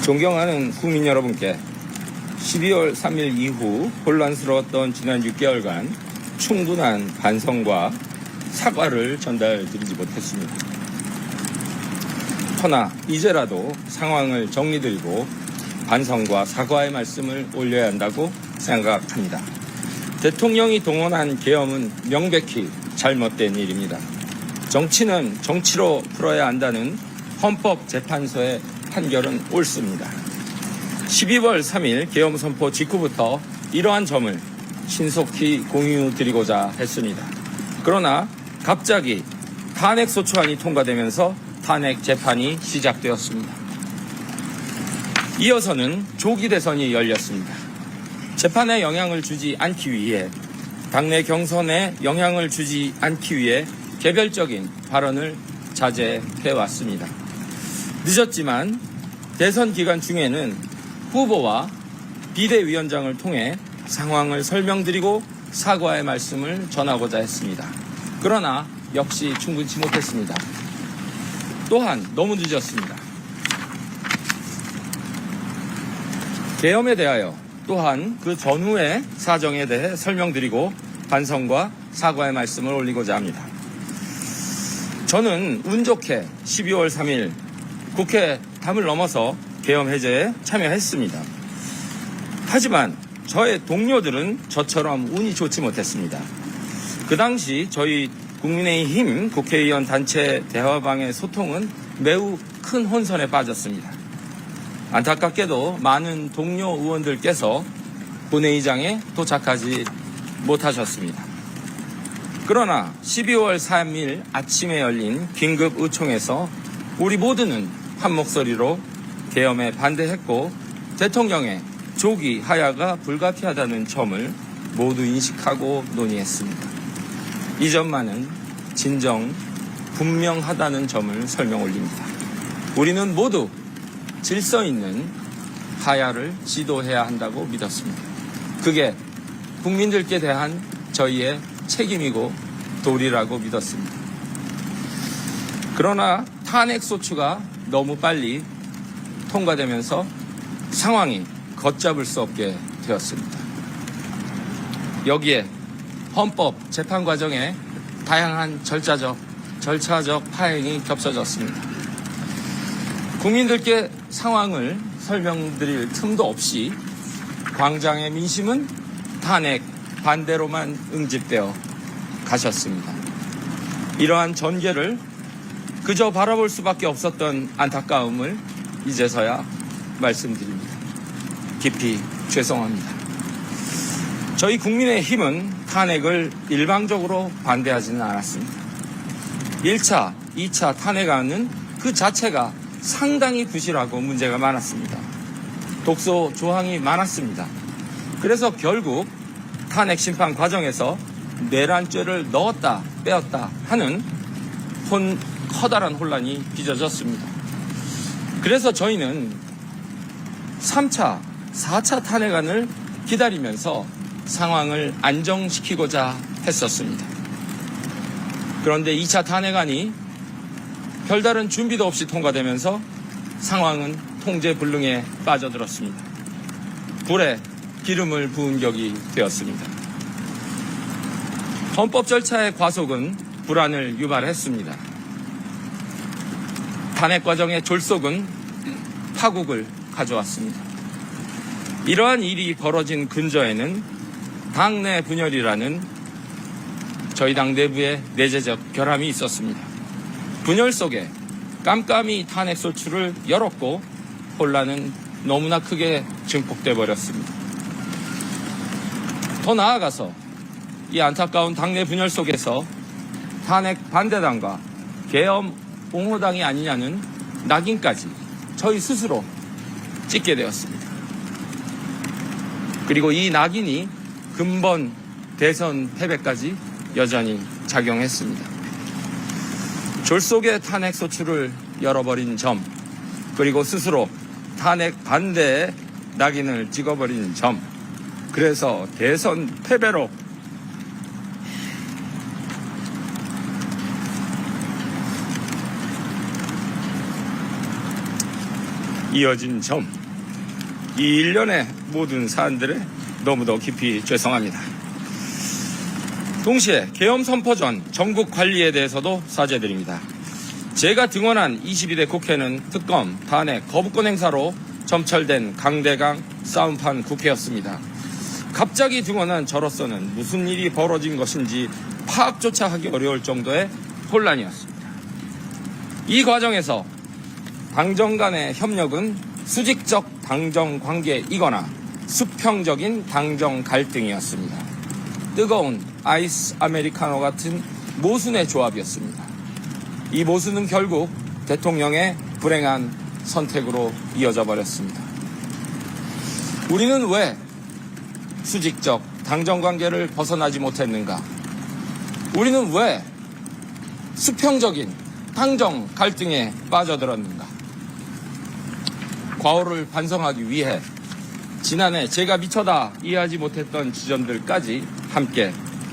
존경하는 국민 여러분께 12월 3일 이후 혼란스러웠던 지난 6개월간 충분한 반성과 사과를 전달드리지 못했습니다. 허나 이제라도 상황을 정리드리고 반성과 사과의 말씀을 올려야 한다고 생각합니다. 대통령이 동원한 계엄은 명백히 잘못된 일입니다. 정치는 정치로 풀어야 한다는 헌법재판소의 판결은 옳습니다. 12월 3일 계엄 선포 직후부터 이러한 점을 신속히 공유드리고자 했습니다. 그러나 갑자기 탄핵소추안이 통과되면서 탄핵 재판이 시작되었습니다. 이어서는 조기 대선이 열렸습니다. 재판에 영향을 주지 않기 위해, 당내 경선에 영향을 주지 않기 위해 개별적인 발언을 자제해왔습니다. 늦었지만 대선 기간 중에는 후보와 비대위원장을 통해 상황을 설명드리고 사과의 말씀을 전하고자 했습니다. 그러나 역시 충분치 못했습니다. 또한 너무 늦었습니다. 계엄에 대하여 또한 그 전후의 사정에 대해 설명드리고 반성과 사과의 말씀을 올리고자 합니다. 저는 운 좋게 12월 3일 국회 담을 넘어서 계엄 해제에 참여했습니다. 하지만 저의 동료들은 저처럼 운이 좋지 못했습니다. 그 당시 저희 국민의힘 국회의원 단체 대화방의 소통은 매우 큰 혼선에 빠졌습니다. 안타깝게도 많은 동료 의원들께서 본회의장에 도착하지 못하셨습니다. 그러나 12월 3일 아침에 열린 긴급 의총에서 우리 모두는 한 목소리로 계엄에 반대했고 대통령의 조기 하야가 불가피하다는 점을 모두 인식하고 논의했습니다. 이 점만은 진정 분명하다는 점을 설명 올립니다. 우리는 모두 질서 있는 하야를 지도해야 한다고 믿었습니다. 그게 국민들께 대한 저희의 책임이고 도리라고 믿었습니다. 그러나 탄핵소추가 너무 빨리 통과되면서 상황이 걷잡을 수 없게 되었습니다. 여기에 헌법 재판 과정에 다양한 절차적 파행이 겹쳐졌습니다. 국민들께 상황을 설명드릴 틈도 없이 광장의 민심은 탄핵 반대로만 응집되어 가셨습니다. 이러한 전개를 그저 바라볼 수밖에 없었던 안타까움을 이제서야 말씀드립니다. 깊이 죄송합니다. 저희 국민의힘은 탄핵을 일방적으로 반대하지는 않았습니다. 1차, 2차 탄핵안은 그 자체가 상당히 부실하고 문제가 많았습니다. 독소 조항이 많았습니다. 그래서 결국 탄핵 심판 과정에서 내란죄를 넣었다 빼었다 하는 커다란 혼란이 빚어졌습니다. 그래서 저희는 3차, 4차 탄핵안을 기다리면서 상황을 안정시키고자 했었습니다. 그런데 2차 탄핵안이 별다른 준비도 없이 통과되면서 상황은 통제불능에 빠져들었습니다. 불에 기름을 부은 격이 되었습니다. 헌법 절차의 과속은 불안을 유발했습니다. 탄핵 과정의 졸속은 파국을 가져왔습니다. 이러한 일이 벌어진 근저에는 당내 분열이라는 저희 당 내부의 내재적 결함이 있었습니다. 분열 속에 깜깜이 탄핵소추를 열었고 혼란은 너무나 크게 증폭돼 버렸습니다. 더 나아가서 이 안타까운 당내 분열 속에서 탄핵 반대당과 계엄 옹호당이 아니냐는 낙인까지 저희 스스로 찍게 되었습니다. 그리고 이 낙인이 근본 대선 패배까지 여전히 작용했습니다. 졸속의 탄핵 소추를 열어버린 점, 그리고 스스로 탄핵 반대의 낙인을 찍어버린 점, 그래서 대선 패배로 이어진 점, 이 일련의 모든 사안들에 너무도 깊이 죄송합니다. 동시에 계엄 선포 전 전국 관리에 대해서도 사죄드립니다. 제가 등원한 22대 국회는 특검, 탄핵, 거부권 행사로 점철된 강대강 싸움판 국회였습니다. 갑자기 등원한 저로서는 무슨 일이 벌어진 것인지 파악조차 하기 어려울 정도의 혼란이었습니다. 이 과정에서 당정 간의 협력은 수직적 당정 관계이거나 수평적인 당정 갈등이었습니다. 뜨거운 아이스 아메리카노 같은 모순의 조합이었습니다. 이 모순은 결국 대통령의 불행한 선택으로 이어져 버렸습니다. 우리는 왜 수직적 당정 관계를 벗어나지 못했는가? 우리는 왜 수평적인 당정 갈등에 빠져들었는가? 과오를 반성하기 위해 지난해 제가 미처 이해하지 못했던 지점들까지 함께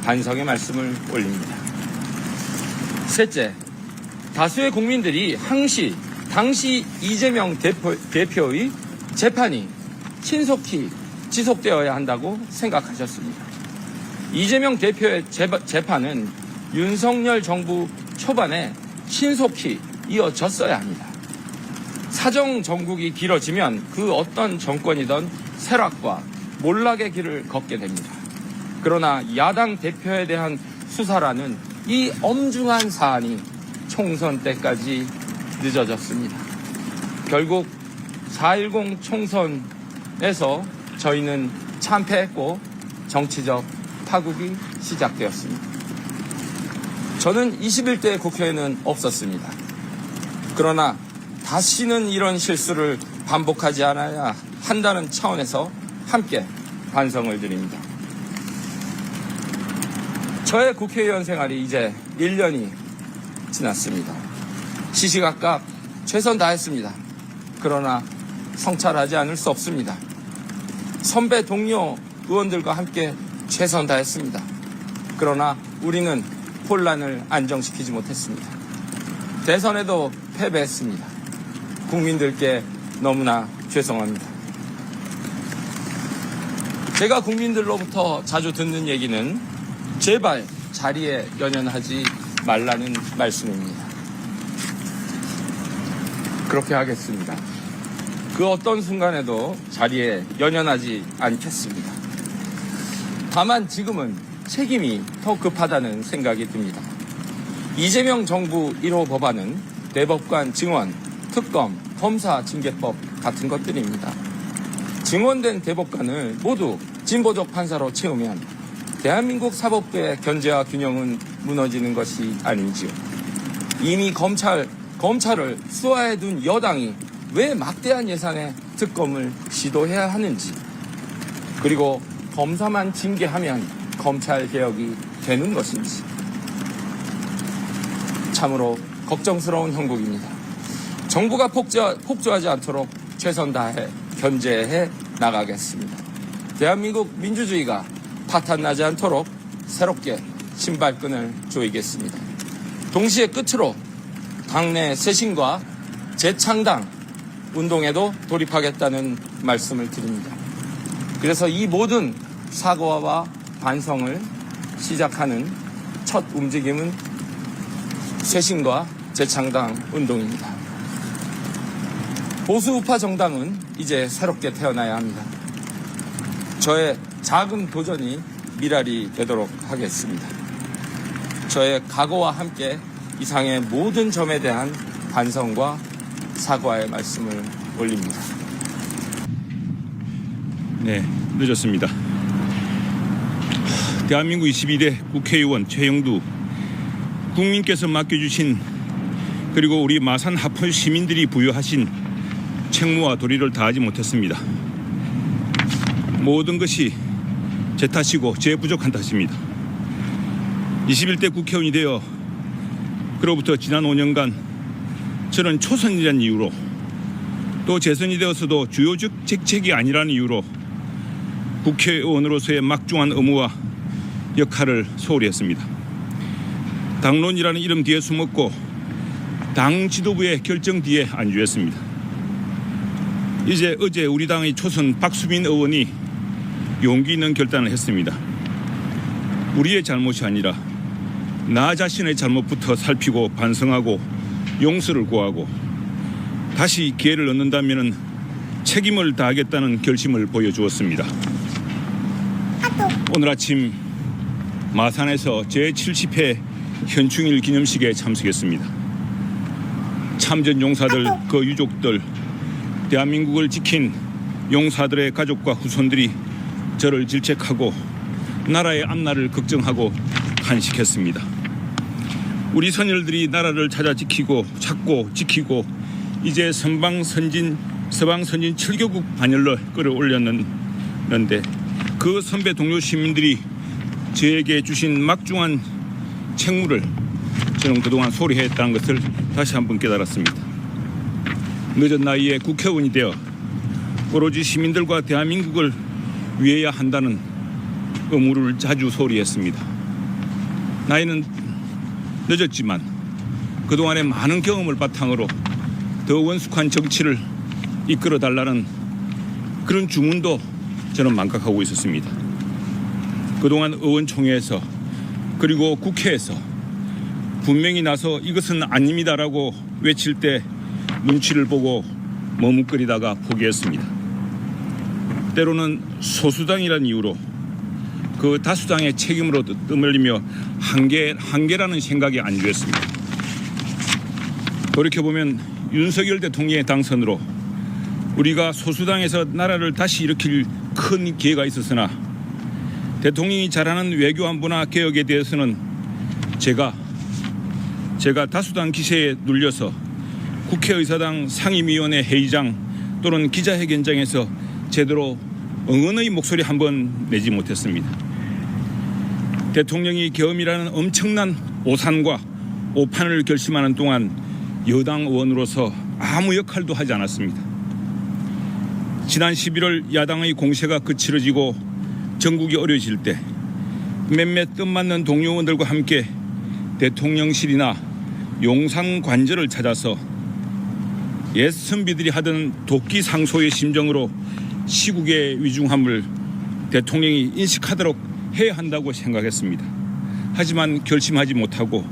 반성의 말씀을 올립니다. 셋째, 다수의 국민들이 당시 이재명 대표의 재판이 신속히 지속되어야 한다고 생각하셨습니다. 이재명 대표의 재판은 윤석열 정부 초반에 신속히 이어졌어야 합니다. 사정 정국이 길어지면 그 어떤 정권이든 쇠락과 몰락의 길을 걷게 됩니다. 그러나 야당 대표에 대한 수사라는 이 엄중한 사안이 총선 때까지 늦어졌습니다. 결국 4.10 총선에서 저희는 참패했고 정치적 파국이 시작되었습니다. 저는 21대 국회에는 없었습니다. 그러나 다시는 이런 실수를 반복하지 않아야 한다는 차원에서 함께 반성을 드립니다. 저의 국회의원 생활이 이제 1년이 지났습니다. 시시각각 최선 다했습니다. 그러나 성찰하지 않을 수 없습니다. 선배 동료 의원들과 함께 최선 다했습니다. 그러나 우리는 혼란을 안정시키지 못했습니다. 대선에도 패배했습니다. 국민들께 너무나 죄송합니다. 제가 국민들로부터 자주 듣는 얘기는 제발 자리에 연연하지 말라는 말씀입니다. 그렇게 하겠습니다. 그 어떤 순간에도 자리에 연연하지 않겠습니다. 다만 지금은 책임이 더 급하다는 생각이 듭니다. 이재명 정부 1호 법안은 대법관 증언, 특검, 검사 징계법 같은 것들입니다. 증언된 대법관을 모두 진보적 판사로 채우면 대한민국 사법부의 견제와 균형은 무너지는 것이 아닌지요. 이미 검찰을 수하해둔 여당이 왜 막대한 예산의 특검을 시도해야 하는지, 그리고 검사만 징계하면 검찰 개혁이 되는 것인지 참으로 걱정스러운 형국입니다. 정부가 폭주하지 않도록 최선 다해 견제해 나가겠습니다. 대한민국 민주주의가 파탄나지 않도록 새롭게 신발끈을 조이겠습니다. 동시에 끝으로 당내 쇄신과 재창당 운동에도 돌입하겠다는 말씀을 드립니다. 그래서 이 모든 사과와 반성을 시작하는 첫 움직임은 쇄신과 재창당 운동입니다. 보수 우파 정당은 이제 새롭게 태어나야 합니다. 저의 작은 도전이 미랄이 되도록 하겠습니다. 저의 각오와 함께 이상의 모든 점에 대한 반성과 사과의 말씀을 올립니다. 네, 늦었습니다. 대한민국 22대 국회의원 최영두, 국민께서 맡겨주신, 그리고 우리 마산 하포 시민들이 부여하신 책무와 도리를 다하지 못했습니다. 모든 것이 제 탓이고 제 부족한 탓입니다. 21대 국회의원이 되어 그로부터 지난 5년간 저는 초선이라는 이유로, 또 재선이 되어서도 주요적 직책이 아니라는 이유로 국회의원으로서의 막중한 의무와 역할을 소홀히 했습니다. 당론이라는 이름 뒤에 숨었고 당 지도부의 결정 뒤에 안주했습니다. 이제 어제 우리 당의 초선 박수민 의원이 용기 있는 결단을 했습니다. 우리의 잘못이 아니라 나 자신의 잘못부터 살피고 반성하고 용서를 구하고 다시 기회를 얻는다면 책임을 다하겠다는 결심을 보여주었습니다. 오늘 아침 마산에서 제70회 현충일 기념식에 참석했습니다. 참전 용사들, 그 유족들, 대한민국을 지킨 용사들의 가족과 후손들이 저를 질책하고 나라의 앞날을 걱정하고 간식했습니다. 우리 선열들이 나라를 찾고 지키고 이제 서방선진 7개국 반열로 끌어올렸는데 그 선배 동료 시민들이 저에게 주신 막중한 책무를 저는 그동안 소홀히 했다는 것을 다시 한번 깨달았습니다. 늦은 나이에 국회의원이 되어 오로지 시민들과 대한민국을 위해야 한다는 의무를 자주 소홀히 했습니다. 나이는 늦었지만 그동안의 많은 경험을 바탕으로 더 원숙한 정치를 이끌어달라는 그런 주문도 저는 망각하고 있었습니다. 그동안 의원총회에서 그리고 국회에서 분명히 나서 이것은 아닙니다라고 외칠 때 눈치를 보고 머뭇거리다가 포기했습니다. 때로는 소수당이라는 이유로 그 다수당의 책임으로 떠밀리며 한계라는 생각이 안주했습니다. 돌이켜보면 윤석열 대통령의 당선으로 우리가 소수당에서 나라를 다시 일으킬 큰 기회가 있었으나 대통령이 잘하는 외교 안보나 개혁에 대해서는 제가 다수당 기세에 눌려서 국회의사당 상임위원회 회의장 또는 기자회견장에서 제대로 응원의 목소리 한번 내지 못했습니다. 대통령이 계엄이라는 엄청난 오산과 오판을 결심하는 동안 여당 의원으로서 아무 역할도 하지 않았습니다. 지난 11월 야당의 공세가 그치러지고 전국이 어려워질 때 몇몇 뜻맞는 동료 의원들과 함께 대통령실이나 용산 관저를 찾아서 옛 선비들이 하던 도끼 상소의 심정으로 시국의 위중함을 대통령이 인식하도록 해야 한다고 생각했습니다. 하지만 결심하지 못하고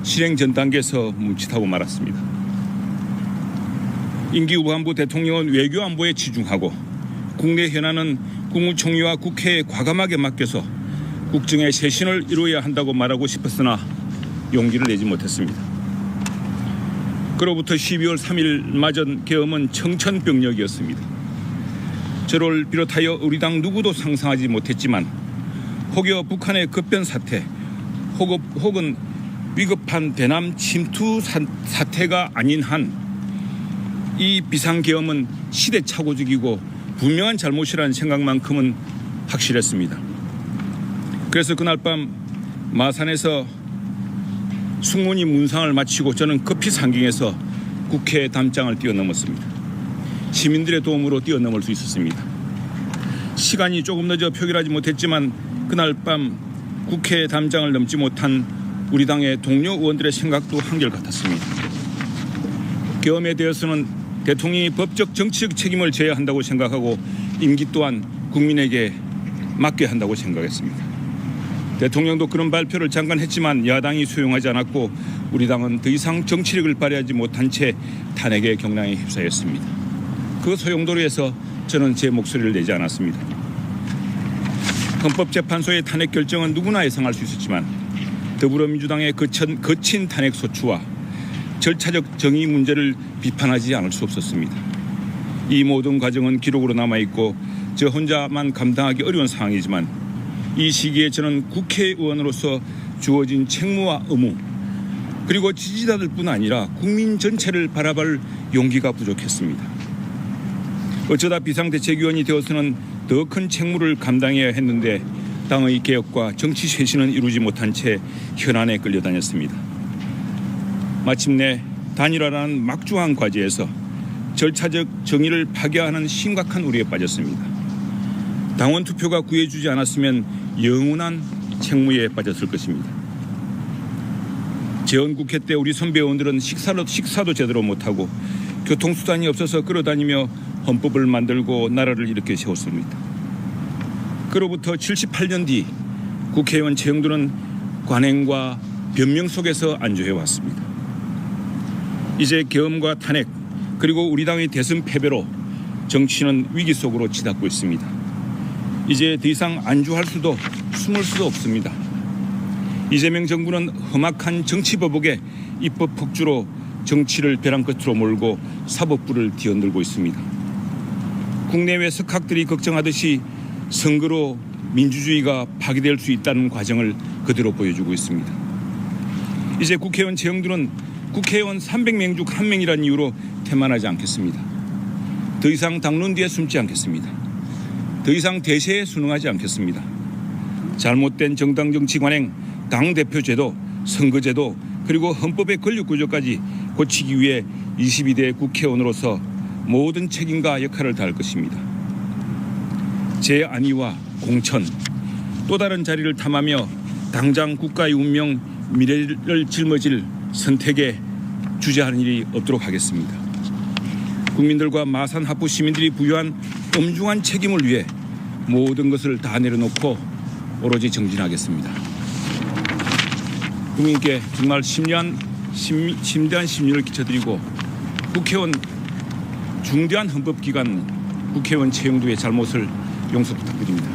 실행 전 단계에서 멈칫하고 말았습니다. 임기 후반부 대통령은 외교 안보에 치중하고 국내 현안은 국무총리와 국회에 과감하게 맡겨서 국정의 쇄신을 이루어야 한다고 말하고 싶었으나 용기를 내지 못했습니다. 그로부터 12월 3일 맞은 계엄은 청천벽력이었습니다. 저를 비롯하여 우리 당 누구도 상상하지 못했지만 혹여 북한의 급변 사태 혹은 위급한 대남 침투 사태가 아닌 한 이 비상계엄은 시대착오적이고 분명한 잘못이라는 생각만큼은 확실했습니다. 그래서 그날 밤 마산에서 숙문이 문상을 마치고 저는 커피 상경에서 국회 담장을 뛰어넘었습니다. 시민들의 도움으로 뛰어넘을 수 있었습니다. 시간이 조금 늦어 표결하지 못했지만 그날 밤 국회 담장을 넘지 못한 우리 당의 동료 의원들의 생각도 한결같았습니다. 계엄에 대해서는 대통령이 법적 정치적 책임을 져야 한다고 생각하고 임기 또한 국민에게 맡겨야 한다고 생각했습니다. 대통령도 그런 발표를 잠깐 했지만 야당이 수용하지 않았고 우리 당은 더 이상 정치력을 발휘하지 못한 채 탄핵의 경랑에 휩싸였습니다. 그 소용돌이에서 저는 제 목소리를 내지 않았습니다. 헌법재판소의 탄핵 결정은 누구나 예상할 수 있었지만 더불어민주당의 거친 탄핵 소추와 절차적 정의 문제를 비판하지 않을 수 없었습니다. 이 모든 과정은 기록으로 남아있고 저 혼자만 감당하기 어려운 상황이지만 이 시기에 저는 국회의원으로서 주어진 책무와 의무 그리고 지지자들뿐 아니라 국민 전체를 바라볼 용기가 부족했습니다. 어쩌다 비상대책위원이 되어서는 더 큰 책무를 감당해야 했는데 당의 개혁과 정치 쇄신은 이루지 못한 채 현안에 끌려다녔습니다. 마침내 단일화라는 막중한 과제에서 절차적 정의를 파괴하는 심각한 우려에 빠졌습니다. 당원 투표가 구해주지 않았으면 영원한 책무에 빠졌을 것입니다. 재헌국회 때 우리 선배 의원들은 식사도 제대로 못하고 교통수단이 없어서 끌어다니며 헌법을 만들고 나라를 이렇게 세웠습니다. 그로부터 78년 뒤 국회의원 최영두는 관행과 변명 속에서 안주해왔습니다. 이제 계엄과 탄핵 그리고 우리 당의 대선 패배로 정치는 위기 속으로 치닫고 있습니다. 이제 더 이상 안주할 수도 숨을 수도 없습니다. 이재명 정부는 험악한 정치보복에 입법 폭주로 정치를 벼랑 끝으로 몰고 사법부를 뒤흔들고 있습니다. 국내외 석학들이 걱정하듯이 선거로 민주주의가 파괴될 수 있다는 과정을 그대로 보여주고 있습니다. 이제 국회의원 최영두는 국회의원 300명 중 1명이라는 이유로 태만하지 않겠습니다. 더 이상 당론 뒤에 숨지 않겠습니다. 더 이상 대세에 순응하지 않겠습니다. 잘못된 정당 정치 관행, 당대표제도, 선거제도 그리고 헌법의 권력구조까지 고치기 위해 22대 국회의원으로서 모든 책임과 역할을 다할 것입니다. 제 안위와 공천, 또 다른 자리를 탐하며 당장 국가의 운명, 미래를 짊어질 선택에 주저하는 일이 없도록 하겠습니다. 국민들과 마산 하포 시민들이 부여한 엄중한 책임을 위해 모든 것을 다 내려놓고 오로지 정진하겠습니다. 국민께 정말 심대한 심려를 끼쳐드리고 국회의원 중대한 헌법기관 국회의원 최영두의 잘못을 용서 부탁드립니다.